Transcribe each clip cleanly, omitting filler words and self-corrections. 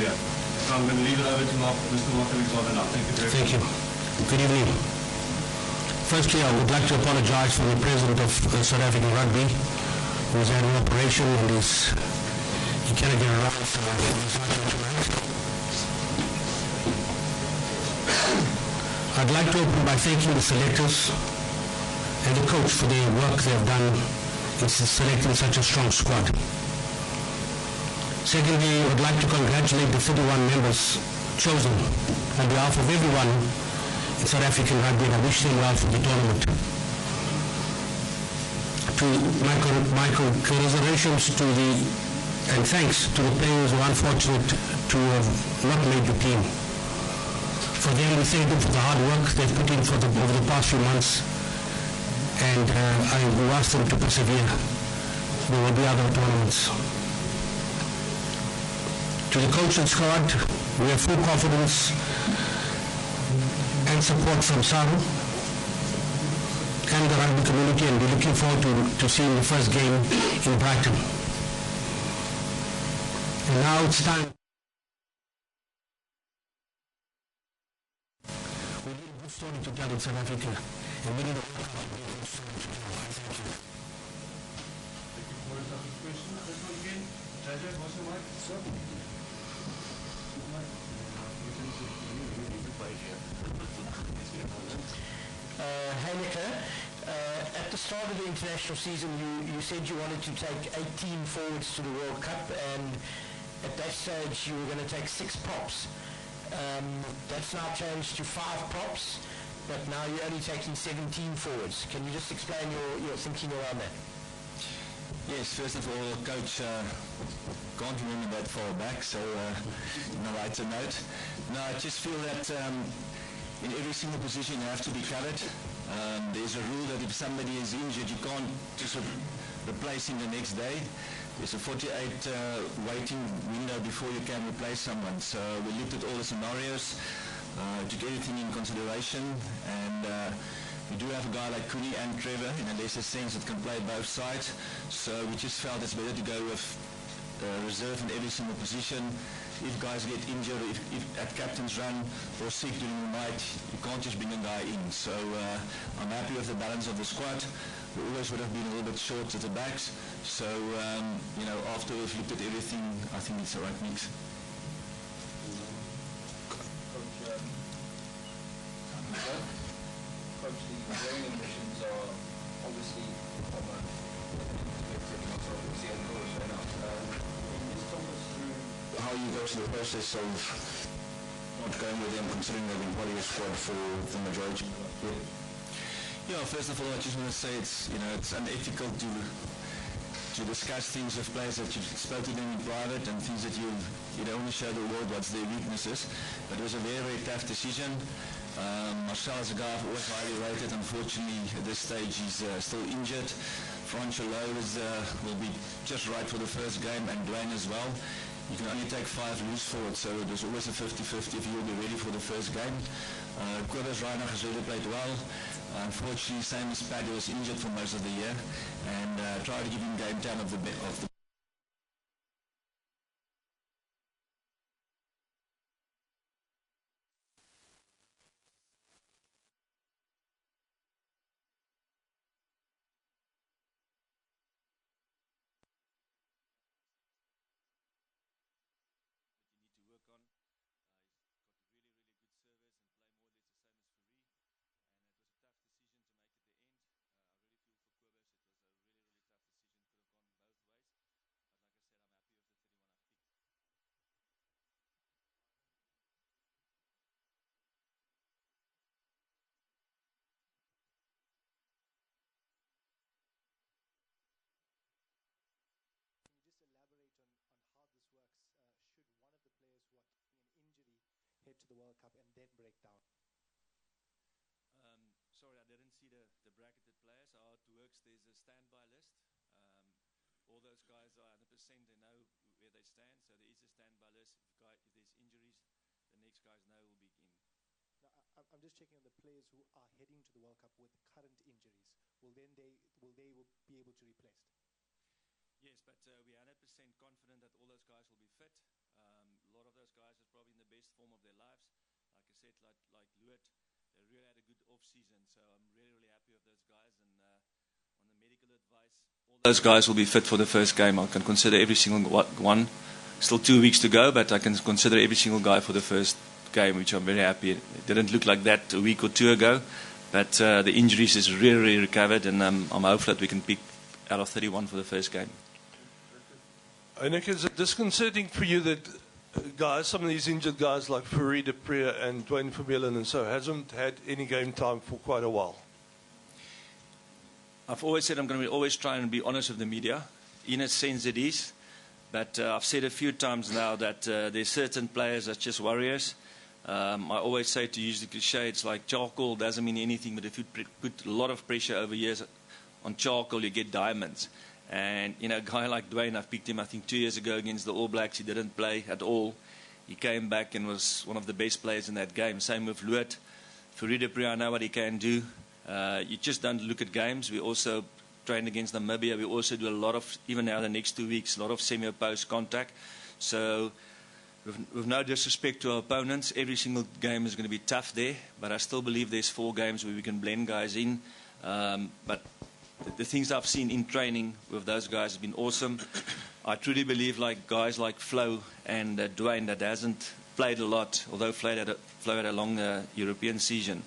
career. So I'm going to leave it over to Mr. Alexander now. Thank you very much. Thank you. Good evening. Firstly, I would like to apologize for the president of South African Rugby, who has had an operation and he cannot get around, so he's not here tonight. I'd like to open by thanking the selectors and the coach for their work they have done in selecting such a strong squad. Secondly, I would like to congratulate the 31 members chosen on behalf of everyone in South African Rugby, and I wish them well for the tournament. My congratulations and thanks to the players who are unfortunate to have not made the team. For them, we thank them for the hard work they've put in over the past few months, and I will ask them to persevere. There will be other tournaments. To the coach and squad, we have full confidence and support from Saru and the rugby community, and we're looking forward to seeing the first game in Brighton. And now it's time. We need a good story to tell in South Africa, and we need a World Cup to be a good story to tell. Thank you. Thank you for the question. This one again. Jaja, what's your mic? Sir? Heineke, at the start of the international season, you said you wanted to take 18 forwards to the World Cup, and at that stage you were going to take 6 props. That's now changed to 5 props, but now you're only taking 17 forwards. Can you just explain your thinking around that? Yes, first of all, Coach can't remember that far back, so no, it's a note. No, I just feel that in every single position you have to be covered. There's a rule that if somebody is injured, you can't just replace him the next day. There's a 48 waiting window before you can replace someone. So we looked at all the scenarios, took everything in consideration, and we do have a guy like Kuni and Trevor in a lesser sense that can play both sides. So we just felt it's better to go with reserve in every single position. If guys get injured, if at captain's run or sick during the night, you can't just bring a guy in. So I'm happy with the balance of the squad. We always would have been a little bit short at the backs. So, after we've looked at everything, I think it's the right mix. Coach, the growing ambitions are obviously from a perspective, not obviously on course right now. Can you just talk us through how you go through the process of not going with them, considering they've been part of your squad for the majority of the year? Yeah, first of all, I just want to say it's unethical to discuss things with players that you've spoken to them in private and things that you don't want to show the world what's their weaknesses. But it was a very, very tough decision. Marcel is a guy I've always highly rated. Unfortunately, at this stage, he's still injured. Franco will be just right for the first game, and Dwayne as well. You can only take 5 loose forwards, so it was always a 50-50 if he will be ready for the first game. Kobus Reinach has really played well. Unfortunately, same as Paddy, was injured for most of the year, and tried to give him game time of the head to the World Cup and then break down? Sorry, I didn't see the bracketed players. How it works, there's a standby list. All those guys are 100%, they know where they stand, so there is a standby list. If there's injuries, the next guys know will be in. Now, I'm just checking on the players who are heading to the World Cup with current injuries. Will they be able to replace? Yes, but we're 100% confident that all those guys will be fit. A lot of those guys best form of their lives. Like I said, like Luet, they really had a good off-season, so I'm really happy with those guys. And on the medical advice, all those guys will be fit for the first game. I can consider every single one. Still 2 weeks to go, but I can consider every single guy for the first game, which I'm very happy. It didn't look like that a week or two ago, but the injuries is really recovered, and I'm hopeful that we can pick out of 31 for the first game. Nick, is it disconcerting for you that guys, some of these injured guys like Rudy Page and Dwayne Vermeulen and so, hasn't had any game time for quite a while? I've always said I'm going to always try and be honest with the media. In a sense it is, but I've said a few times now that there's certain players that's just warriors. I always say, to use the cliche, it's like charcoal doesn't mean anything, but if you put a lot of pressure over years on charcoal, you get diamonds. And, you know, a guy like Dwayne, I've picked him, I think, 2 years ago against the All Blacks. He didn't play at all. He came back and was one of the best players in that game. Same with Luet. For Rudy Page, I know what he can do. You just don't look at games. We also train against Namibia. We also do a lot of, even now the next 2 weeks, a lot of semi-opposed contact. So, with no disrespect to our opponents, every single game is going to be tough there. But I still believe there's 4 games where we can blend guys in. But the things I've seen in training with those guys have been awesome. I truly believe like guys like Flo and Dwayne that hasn't played a lot, although Flo had a long European season.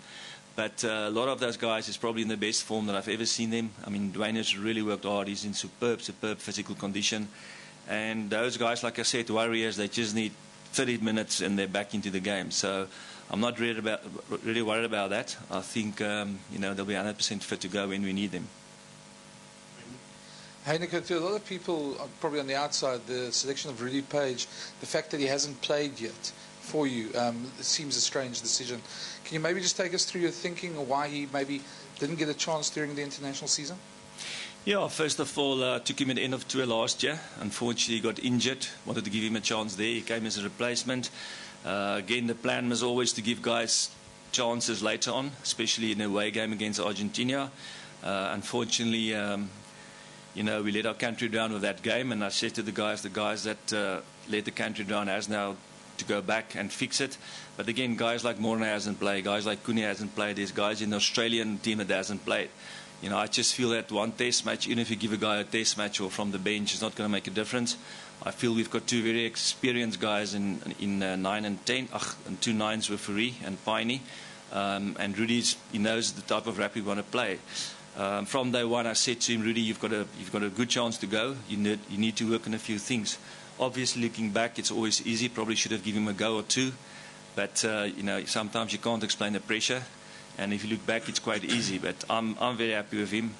But a lot of those guys is probably in the best form that I've ever seen them. I mean, Dwayne has really worked hard. He's in superb physical condition. And those guys, like I said, warriors, they just need 30 minutes and they're back into the game. So I'm not really worried about that. I think, you know, they'll be 100% fit to go when we need them. Heineke, to a lot of people, probably on the outside, the selection of Rudy Page, the fact that he hasn't played yet for you, it seems a strange decision. Can you maybe just take us through your thinking or why he maybe didn't get a chance during the international season? Yeah, first of all, took him at the end of tour last year. Unfortunately, he got injured. Wanted to give him a chance there. He came as a replacement. Again, the plan was always to give guys chances later on, especially in a away game against Argentina. Unfortunately, you know, we let our country down with that game, and I said to the guys that let the country down has now to go back and fix it. But again, guys like Morna hasn't played, guys like Cooney hasn't played, there's guys in the Australian team that hasn't played. You know, I just feel that one test match, even if you give a guy a test match or from the bench, it's not going to make a difference. I feel we've got 2 very experienced guys in 9 and 10, and 2 9s with Fourie and Piney. And Rudy's, he knows the type of rap we want to play. From day one, I said to him, Rudy, you've got a good chance to go. You need to work on a few things. Obviously, looking back, it's always easy. Probably should have given him a go or 2. But, you know, sometimes you can't explain the pressure. And if you look back, it's quite easy. But I'm very happy with him.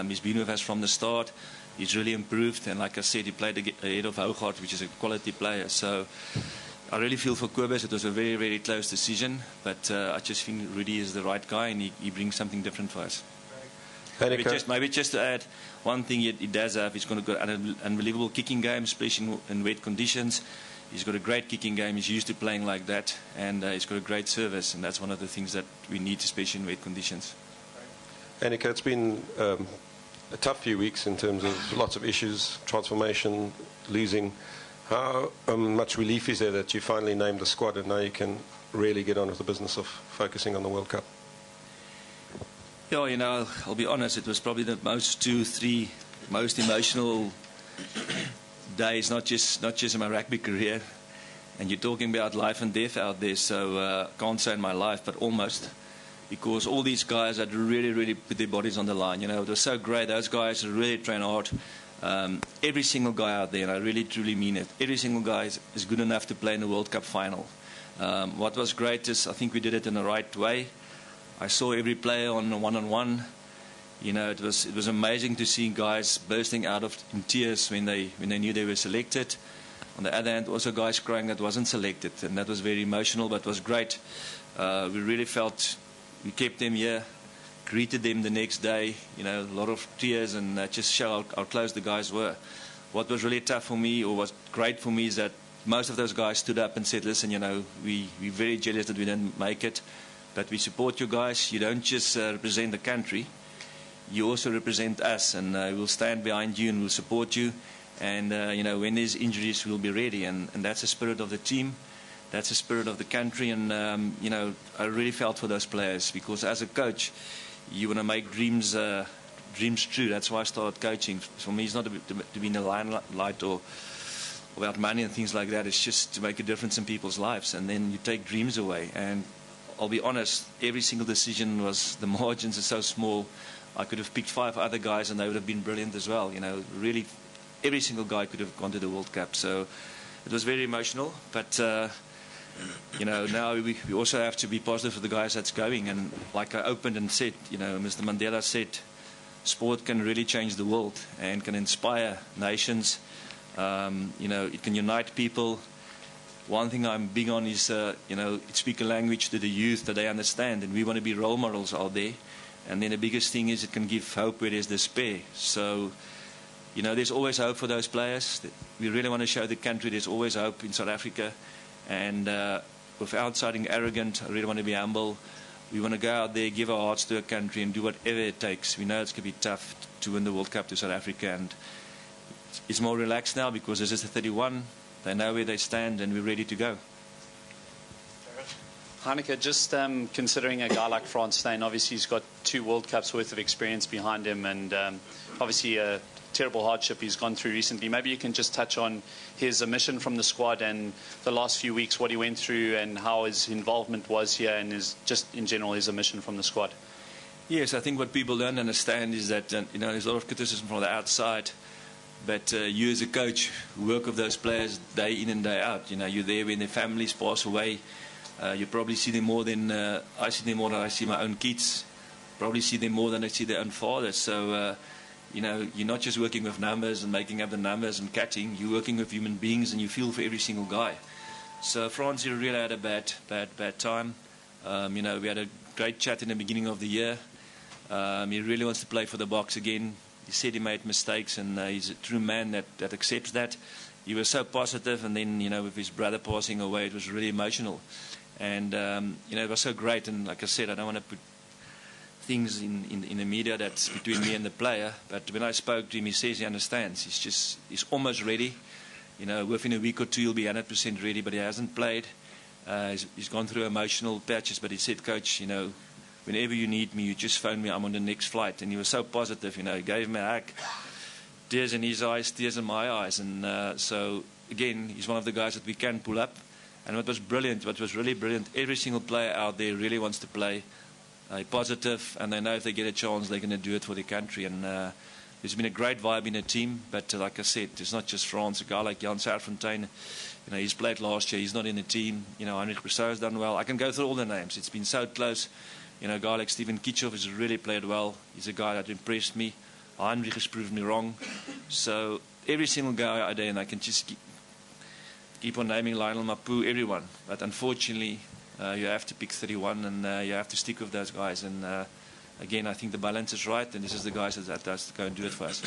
He's been with us from the start. He's really improved. And like I said, he played ahead of Hougaard, which is a quality player. So I really feel for Kobus. It was a very, very close decision. But I just think Rudy is the right guy, and he brings something different for us. Maybe just to add one thing he does have, he's got an unbelievable kicking game, especially in wet conditions. He's got a great kicking game. He's used to playing like that, and he's got a great service, and that's one of the things that we need, especially in wet conditions. Heineke, it's been a tough few weeks in terms of lots of issues, transformation, losing. How much relief is there that you finally named the squad and now you can really get on with the business of focusing on the World Cup? Yeah, you know, I'll be honest, it was probably the most 2-3 most emotional days, not just in my rugby career. And you're talking about life and death out there, so can't say in my life, but almost. Because all these guys had really, really put their bodies on the line. You know, it was so great. Those guys really train hard. Every single guy out there, and I really, truly mean it, every single guy is good enough to play in the World Cup final. What was great is I think we did it in the right way. I saw every player on a one-on-one. You know, it was amazing to see guys bursting out in tears when they knew they were selected. On the other hand, also guys crying that wasn't selected, and that was very emotional, but was great. We really felt we kept them here, greeted them the next day. You know, a lot of tears, and that just showed how close the guys were. What was really tough for me, or was great for me, is that most of those guys stood up and said, "Listen, you know, we're very jealous that we didn't make it. But we support you guys. You don't just represent the country. You also represent us, and we'll stand behind you and we'll support you. And, you know, when there's injuries, we'll be ready. And that's the spirit of the team. that's the spirit of the country. And you know, I really felt for those players, because as a coach, you want to make dreams true. That's why I started coaching. For me, it's not to be in the limelight or about money and things like that. It's just to make a difference in people's lives, and then you take dreams away. And I'll be honest, every single decision was, the margins are so small. I could have picked 5 other guys and they would have been brilliant as well. You know, really, every single guy could have gone to the World Cup. So it was very emotional. But you know, now we also have to be positive for the guys that's going. And like I opened and said, you know, Mr. Mandela said, sport can really change the world and can inspire nations. You know, it can unite people. One thing I'm big on is, you know, speak a language to the youth that they understand, and we want to be role models out there. And then the biggest thing is it can give hope where there's despair. So, you know, there's always hope for those players. We really want to show the country there's always hope in South Africa. And without sounding arrogant, I really want to be humble. We want to go out there, give our hearts to a country and do whatever it takes. We know it's going to be tough to win the World Cup to South Africa, and it's more relaxed now because this is the 31. They know where they stand and we're ready to go. Heineke, just considering a guy like Frans Steyn, obviously he's got 2 World Cups worth of experience behind him, and obviously a terrible hardship he's gone through recently. Maybe you can just touch on his omission from the squad and the last few weeks, what he went through and how his involvement was here, and just in general his omission from the squad. Yes, I think what people don't understand is that you know, there's a lot of criticism from the outside, but you as a coach work with those players day in and day out. You know, you're there when their families pass away. You probably see them more than I see them more than I see my own kids. Probably see them more than I see their own fathers. So you know, you're not just working with numbers and making up the numbers and cutting. You're working with human beings, and you feel for every single guy. So Frans, he really had a bad time. You know, we had a great chat in the beginning of the year. He really wants to play for the Boks again. He said he made mistakes, and he's a true man that accepts that. He was so positive, and then, you know, with his brother passing away, it was really emotional. And, you know, it was so great. And like I said, I don't want to put things in the media that's between me and the player. But when I spoke to him, he says he understands. He's almost ready. You know, within a week or 2, he'll be 100% ready, but he hasn't played. He's gone through emotional patches, but he said, Coach, you know, whenever you need me, you just phone me. I'm on the next flight. And he was so positive, you know. He gave me a hug. Tears in his eyes, tears in my eyes. And so, again, he's one of the guys that we can pull up. And what was really brilliant, every single player out there really wants to play. Positive, and they know if they get a chance, they're going to do it for their country. And there's been a great vibe in the team. But like I said, it's not just France. A guy like Jan Serfontein, you know, he's played last year. He's not in the team. You know, Heinrich Rousseau has done well. I can go through all the names. It's been so close. You know, a guy like Steven Kitchov has really played well. He's a guy that impressed me. Heinrich has proved me wrong. So every single guy out there, and I can just keep on naming Lionel Mapu, everyone. But unfortunately, you have to pick 31, and you have to stick with those guys. And again, I think the balance is right, and this is the guys that has to go and do it for us.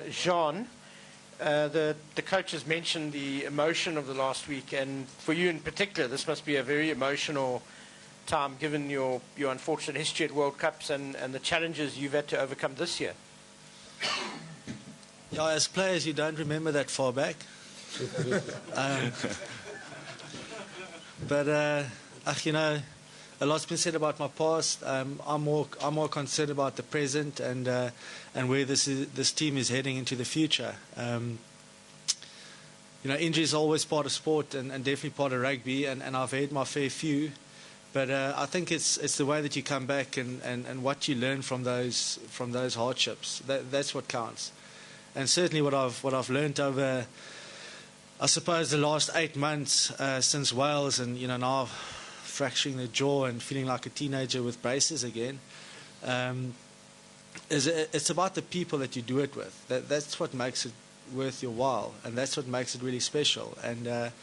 Jean, the coach has mentioned the emotion of the last week, and for you in particular, this must be a very emotional time, given your unfortunate history at World Cups and the challenges you've had to overcome this year. Yeah, as players, you don't remember that far back. But you know, a lot's been said about my past. I'm more concerned about the present and where this team is heading into the future. You know, injury is always part of sport and definitely part of rugby, and I've had my fair few. But I think it's the way that you come back and what you learn from those hardships. That's what counts. And certainly what I've learned over, I suppose, the last 8 months since Wales, and you know, now fracturing the jaw and feeling like a teenager with braces again, it's about the people that you do it with. That's what makes it worth your while, and that's what makes it really special. And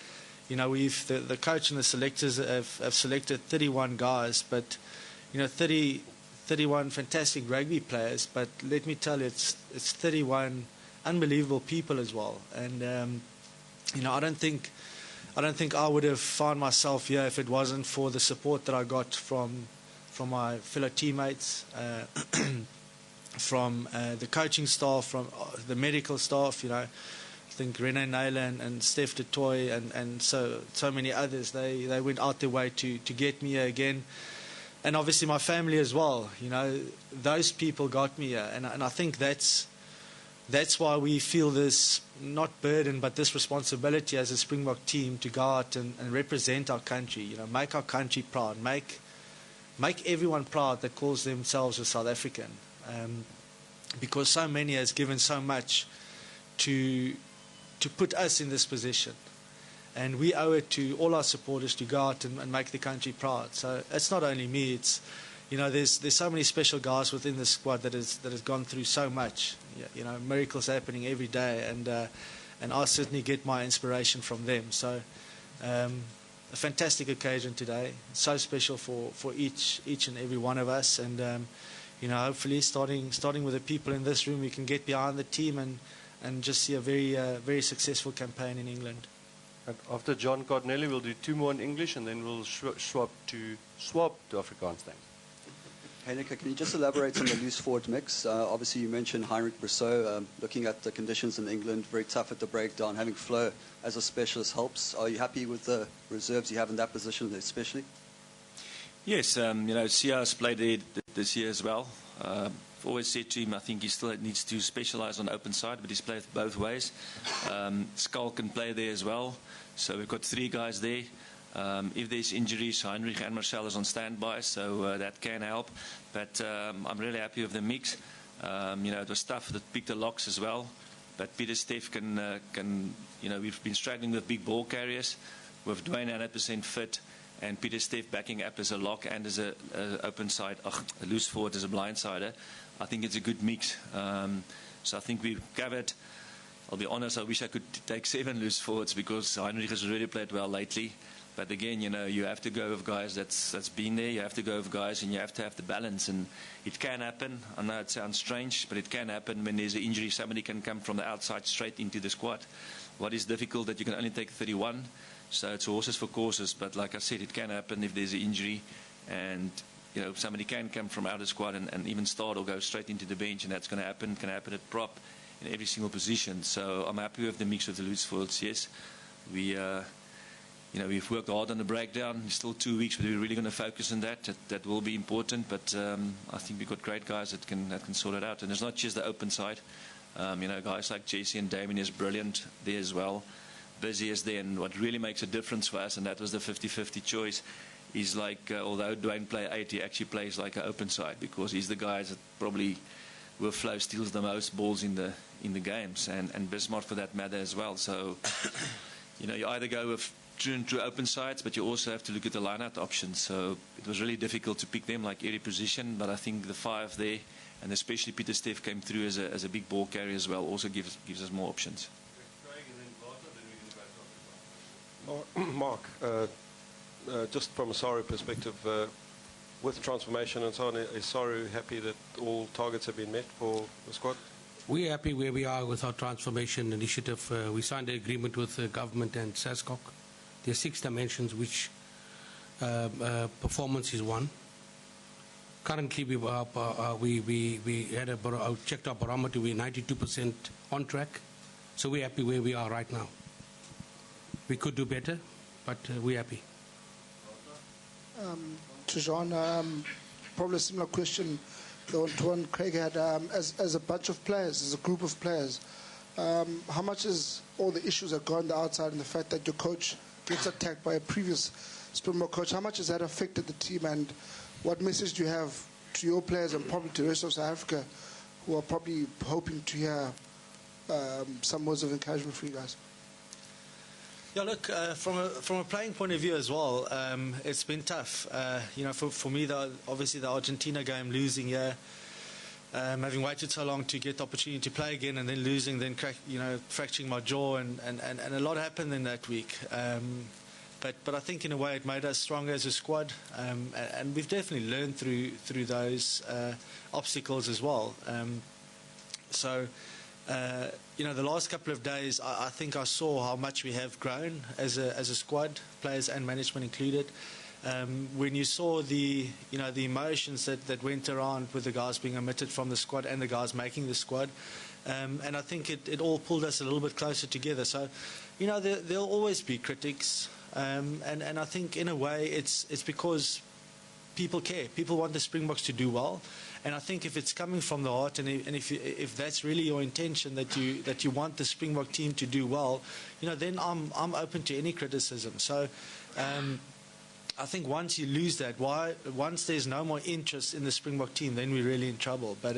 you know, the coach and the selectors have selected 31 guys, but you know, 31 fantastic rugby players. But let me tell you, it's 31 unbelievable people as well. And you know, I don't think I would have found myself here if it wasn't for the support that I got from my fellow teammates, from the coaching staff, from the medical staff. You know, think Rene Naylor and Steph de Toy and so many others, they went out their way to get me here again. And obviously my family as well, you know, those people got me here. And I think that's why we feel this, not burden, but this responsibility as a Springbok team to go out and represent our country, you know, make our country proud, make everyone proud that calls themselves a South African. Because so many has given so much to put us in this position. And we owe it to all our supporters to go out and make the country proud. So it's not only me, it's, you know, there's so many special guys within the squad that has gone through so much. You know, miracles happening every day, and I certainly get my inspiration from them. So a fantastic occasion today, so special for each and every one of us. And you know, hopefully starting with the people in this room, we can get behind the team and just see a very successful campaign in England. And after John Cardinelli, we'll do 2 more in English, and then we'll swap to Afrikaans. Thanks. Heineke, can you just elaborate on the loose forward mix? Obviously, you mentioned Heinrich Brousseau. Looking at the conditions in England, very tough at the breakdown. Having Flo as a specialist helps. Are you happy with the reserves you have in that position, especially? Yes, you know, Sia's played there this year as well. I've always said to him, I think he still needs to specialise on the open side, but he's played both ways. Skull can play there as well. So we've got 3 guys there. If there's injuries, Heinrich and Marcel is on standby, so that can help. But I'm really happy with the mix. You know, it was tough that picked the locks as well. But Peter Steph can, you know, we've been struggling with big ball carriers. With Dwayne 100% fit, and Peter Steph backing up as a lock and as a open side, a loose forward as a blindsider. I think it's a good mix. So I think we've covered. I'll be honest, I wish I could take 7 loose forwards because Heinrich has really played well lately. But again, you know, you have to go with guys that's been there. You have to go with guys, and you have to have the balance. And it can happen. I know it sounds strange, but it can happen when there's an injury. Somebody can come from the outside straight into the squad. What is difficult that you can only take 31. So it's horses for courses. But like I said, it can happen if there's an injury, and you know, somebody can come from out of the squad and even start or go straight into the bench, and that's going to happen. Can happen at prop in every single position. So I'm happy with the mix of the loose forwards. Yes, we. You know, we've worked hard on the breakdown. It's still 2 weeks, but we're really going to focus on that. That will be important. But I think we've got great guys that can sort it out. And it's not just the open side. You know, guys like Jesse and Damien is brilliant there as well. Busy is there. And what really makes a difference for us, and that was the 50-50 choice, is like, although Dwayne plays 8, he actually plays like an open side because he's the guy that probably with flow steals the most balls in the games. And Bismarck for that matter as well. So, you know, you either go with true open sides, but you also have to look at the line-out options. So it was really difficult to pick them like every position, but I think the 5 there, and especially Peter Steph came through as a big ball carrier as well, also gives us more options. Mark, just from a Saru perspective, with transformation and so on, is Saru happy that all targets have been met for the squad? We're happy where we are with our transformation initiative. We signed an agreement with the government and SASCOC. There are 6 dimensions, which performance is one. Currently, we had checked our barometer. We're 92% on track. So we're happy where we are right now. We could do better, but we're happy. To Jean, probably a similar question to one Craig had. As a bunch of players, as a group of players, how much is all the issues that go on the outside and the fact that your coach gets attacked by a previous Springbok coach, how much has that affected the team, and what message do you have to your players and probably to the rest of South Africa who are probably hoping to hear some words of encouragement for you guys? Yeah, look, from a playing point of view as well, it's been tough. You know, for me, obviously the Argentina game, losing here, having waited so long to get the opportunity to play again, and then losing, then fracturing my jaw, and a lot happened in that week. But I think in a way it made us stronger as a squad, and we've definitely learned through those obstacles as well. You know, the last couple of days, I think I saw how much we have grown as a squad, players and management included. When you saw the emotions that went around with the guys being omitted from the squad and the guys making the squad, And I think it all pulled us a little bit closer together. So, you know, there'll always be critics. And I think in a way it's because people care. People want the Springboks to do well. And I think if it's coming from the heart, and if that's really your intention, that you want the Springbok team to do well, you know, then I'm open to any criticism. So I think once you lose that, once there's no more interest in the Springbok team, then we're really in trouble. But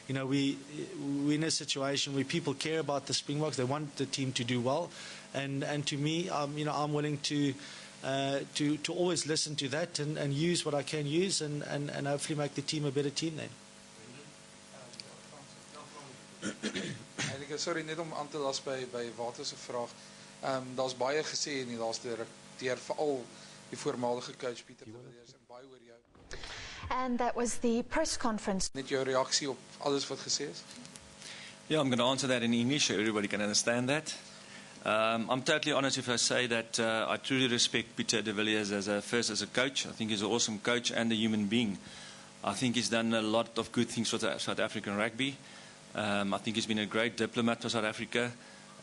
you know, we're in a situation where people care about the Springboks. They want the team to do well, and to me, you know, I'm willing to always listen to that and use what I can use and hopefully make the team a better team then. Sorry, net om aan te las by Walter se vraag. Daar's baie gesê in die laaste ruk deur veral die voormalige coach Pieter de Villiers en baie oor jou. And that was the press conference. Net jou reaksie op alles wat gesê is? Yeah, I'm going to answer that in English so everybody can understand that. I'm totally honest if I say that I truly respect Peter de Villiers first as a coach. I think he's an awesome coach and a human being. I think he's done a lot of good things for South African rugby. I think he's been a great diplomat for South Africa,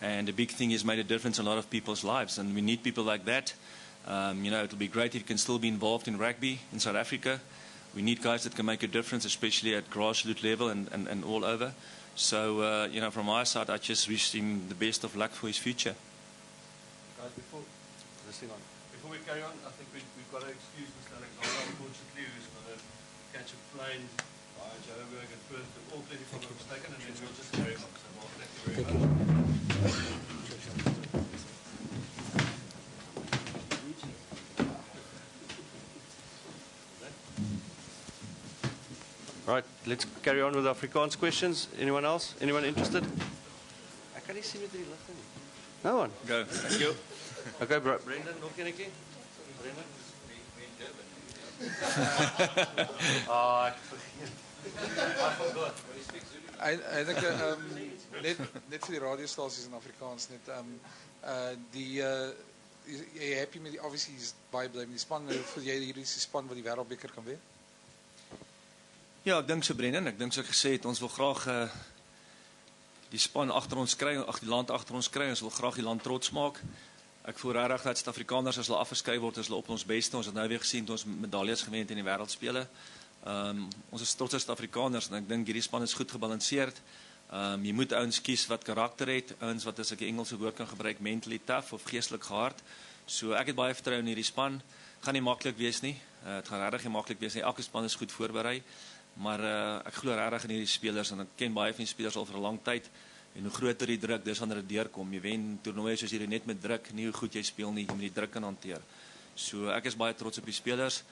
and the big thing is made a difference in a lot of people's lives, and we need people like that. You know, it'll be great if you can still be involved in rugby in South Africa. We need guys that can make a difference, especially at grassroots level and all over. So, you know, from my side, I just wish him the best of luck for his future. Guys, before we carry on, I think we've got to excuse Mr. Alexander, unfortunately, who's going to catch a plane by Joburg and Perth to Auckland, if I'm not mistaken, and then we'll just carry on. So, well, thank you very much. Right, let's carry on with Afrikaans questions. Anyone else? Anyone interested? I can't see with the left. No one? Go. Thank you. Okay, bro. Brendan, nog een keer? Brendan? Oh, ek vergeet. I forgot. Eintlik net vir die radiostasies in Afrikaans net jy happy met die obviously is baie bly met die span, voel jy hierdie is die span wat die wêreldbeker kan wen? Ja, ek dink so Brendan, ek dink so ek gesê het ons wil graag die span agter ons kry, die land agter ons kry, ons wil graag die land trots maak. Ek voel regtig dat Suid-Afrikaners as hulle afgeskryf word, as hulle op ons beste, ons het nou weer gesien toe ons medaljes gewen het in die wêreldspele. Ons is trots as Suid-Afrikaners en ek dink hierdie span is goed gebalanseerd. Jy moet ouens kies wat karakter het, ouens wat as ek die Engelse woord kan gebruik, mentally tough of geestelik gehard. So ek het baie vertroue in hierdie span. Gaan nie maklik wees nie. Het gaan regtig nie maklik wees nie. Elke span is goed voorberei. Maar ek glo regtig in hierdie spelers en ek ken baie van die spelers al vir 'n lang tyd. En hoe groter die druk, dis wanneer dit deurkom. Jy wen toernooie soos hierdie net met druk, nie hoe goed jy speel nie, jy moet die druk kan hanteer. So ek is baie trots op die spelers.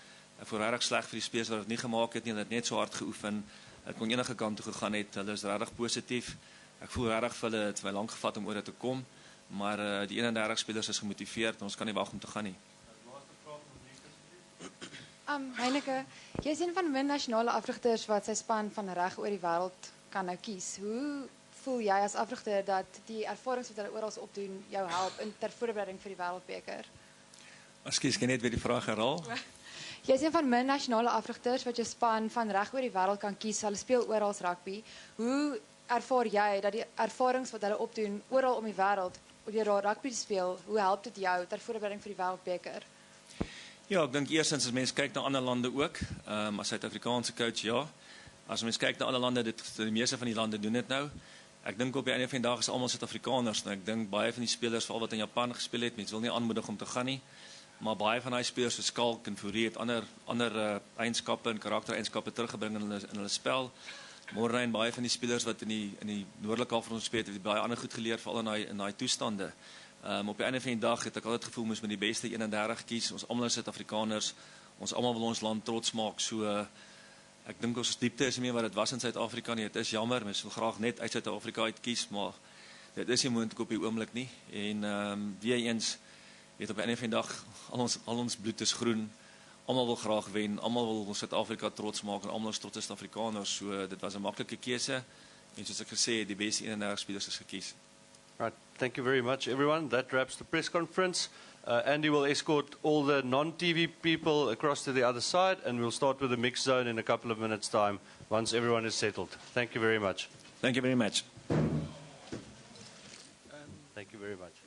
Ek voel regtig sleg vir die spelers wat dit nie gemaak het nie, hulle het net so hard geoefen. Hulle kon enige kant toe gegaan het. Hulle is regtig positief. Ek voel regtig vir hulle het my lank gevat om oor dit te kom, maar die 31 spelers is gemotiveerd en ons kan nie wag om te gaan nie. Heineke, jy is een van min nasionale afrigters wat sy span van reg oor die wêreld kan nou kies. Hoe voel jy as afrigter dat die ervarings wat hulle oral opdoen jou help in ter voorbereiding vir die wêreldbeker? Ekskuus, kan jy net weer die vraag herhaal? Jy is een van min nasionale afrigters wat jou span van reg oor die wêreld kan kies. Hulle speel oral rugby. Hoe ervaar jy dat die ervarings wat hulle opdoen oral om die wêreld deur rugby te speel, hoe help dit jou ter voorbereiding vir die wêreldbeker? Ja, ek dink eerstens as mense kyk na ander lande ook, as Suid-Afrikaanse coach, ja. As mense kyk na ander lande, die meeste van die lande doen dit nou. Ek dink op die einde van die dag is almal Suid-Afrikaners, en ek dink baie van die spelers, veral wat in Japan gespeel het, mense wil nie aanmoedig om te gaan nie, maar baie van die spelers soos Skalk en Fourie het ander eienskappe en karaktereienskappe teruggebring in hulle spel. Morgen baie van die spelers wat in die noordelike half van ons speel het baie ander goed geleer, veral in daai toestande. Op die einde van die dag het ek altyd gevoel moes met die beste 31 kies. Ons almal is Suid-Afrikaners. Ons almal wil ons land trots maak. So ek dink ons diepte is nie meer wat dit was in Suid-Afrika nie. Dit is jammer. Mens wil graag net uit Suid-Afrika uit kies, maar dit is nie moontlik op die oomblik nie. En weer eens weet op die einde van die dag al ons bloed is groen. Almal wil graag wen. Almal wil ons Suid-Afrika trots maak en almal is trots as Suid-Afrikaners. So dit was 'n maklike keuse. En soos ek gesê het, die beste 31 spelers is gekies. Right, thank you very much, everyone. That wraps the press conference. Andy will escort all the non-TV people across to the other side, and we'll start with the mixed zone in a couple of minutes' time once everyone is settled. Thank you very much. Thank you very much. very much.